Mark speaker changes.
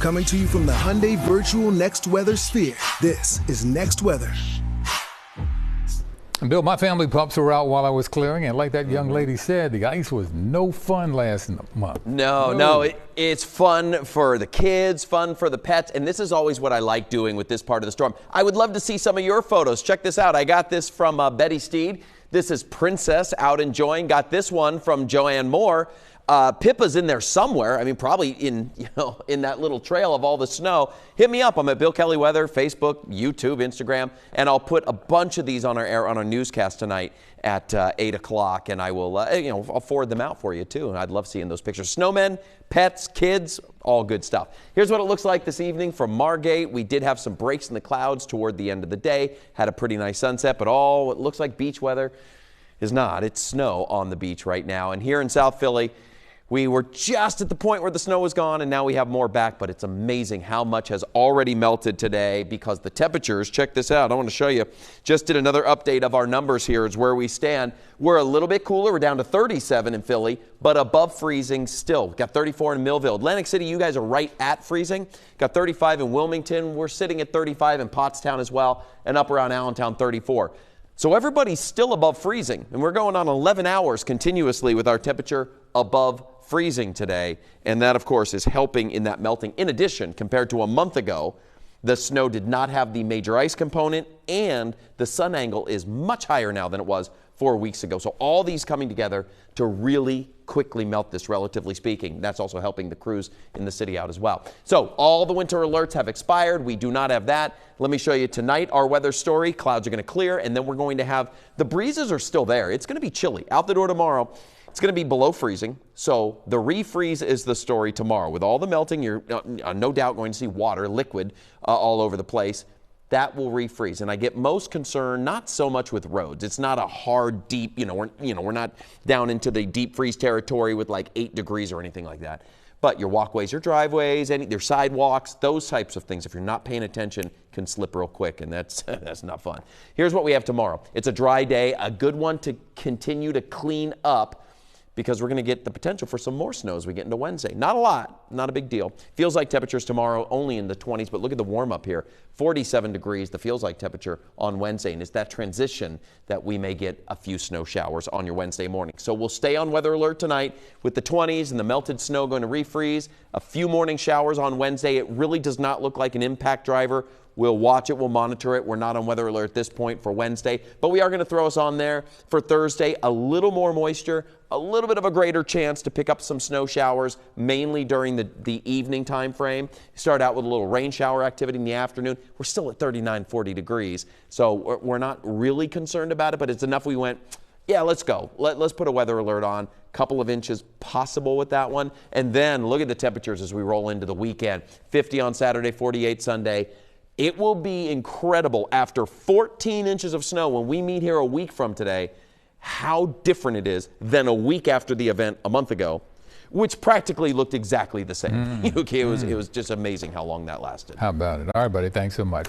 Speaker 1: Coming to you from the Hyundai Virtual Next Weather Sphere, this is Next Weather.
Speaker 2: Bill, my family pups were out while I was clearing, and like that young lady said, the ice was no fun last month.
Speaker 3: No, it's fun for the kids, fun for the pets, and this is always what I like doing with this part of the storm. I would love to see some of your photos. Check this out. I got this from Betty Steed. This is Princess out enjoying. Got this one from Joanne Moore. Pippa's in there somewhere. I mean, probably in that little trail of all the snow. Hit me up. I'm at Bill Kelly Weather, Facebook, YouTube, Instagram, and I'll put a bunch of these on our air on our newscast tonight at 8 o'clock, and I will, I'll forward them out for you too. And I'd love seeing those pictures. Snowmen, pets, kids, all good stuff. Here's what it looks like this evening from Margate. We did have some breaks in the clouds toward the end of the day. Had a pretty nice sunset, but all it looks like beach weather is not. It's snow on the beach right now. And here in South Philly, we were just at the point where the snow was gone, and now we have more back, but it's amazing how much has already melted today because the temperatures, check this out, I want to show you, just did another update of our numbers here is where we stand. We're a little bit cooler. We're down to 37 in Philly, but above freezing still. We've got 34 in Millville. Atlantic City, you guys are right at freezing. Got 35 in Wilmington. We're sitting at 35 in Pottstown as well, and up around Allentown, 34. So everybody's still above freezing, and we're going on 11 hours continuously with our temperature above freezing today, and that, of course, is helping in that melting. In addition, compared to a month ago, the snow did not have the major ice component, and the sun angle is much higher now than it was 4 weeks ago. So all these coming together to really quickly melt this, relatively speaking. That's also helping the crews in the city out as well. So all the winter alerts have expired. We do not have that. Let me show you tonight our weather story. Clouds are going to clear, and then we're going to have the breezes are still there. It's going to be chilly. Out the door tomorrow, it's going to be below freezing. So the refreeze is the story tomorrow. With all the melting, you're no doubt going to see water, liquid, all over the place. That will refreeze. And I get most concerned not so much with roads. It's not a hard, deep, we're not down into the deep freeze territory with like 8 degrees or anything like that. But your walkways, your driveways, your sidewalks, those types of things, if you're not paying attention, can slip real quick, and that's not fun. Here's what we have tomorrow. It's a dry day, a good one to continue to clean up, because we're going to get the potential for some more snow as we get into Wednesday. Not a lot, not a big deal. Feels like temperatures tomorrow only in the 20s, but look at the warm up here. 47 degrees, the feels like temperature on Wednesday, and it's that transition that we may get a few snow showers on your Wednesday morning. So we'll stay on weather alert tonight with the 20s and the melted snow going to refreeze. A few morning showers on Wednesday. It really does not look like an impact driver. We'll watch it. We'll monitor it. We're not on weather alert at this point for Wednesday, but we are going to throw us on there for Thursday. A little more moisture, a little bit of a greater chance to pick up some snow showers, mainly during the evening time frame. Start out with a little rain shower activity in the afternoon. We're still at 39, 40 degrees, so we're not really concerned about it, but it's enough we went, yeah, let's go. Let's put a weather alert on. Couple of inches possible with that one. And then look at the temperatures as we roll into the weekend. 50 on Saturday, 48 Sunday. It will be incredible after 14 inches of snow when we meet here a week from today, how different it is than a week after the event a month ago, which practically looked exactly the same. Okay, it was just amazing how long that lasted.
Speaker 2: How about it? All right, buddy. Thanks so much.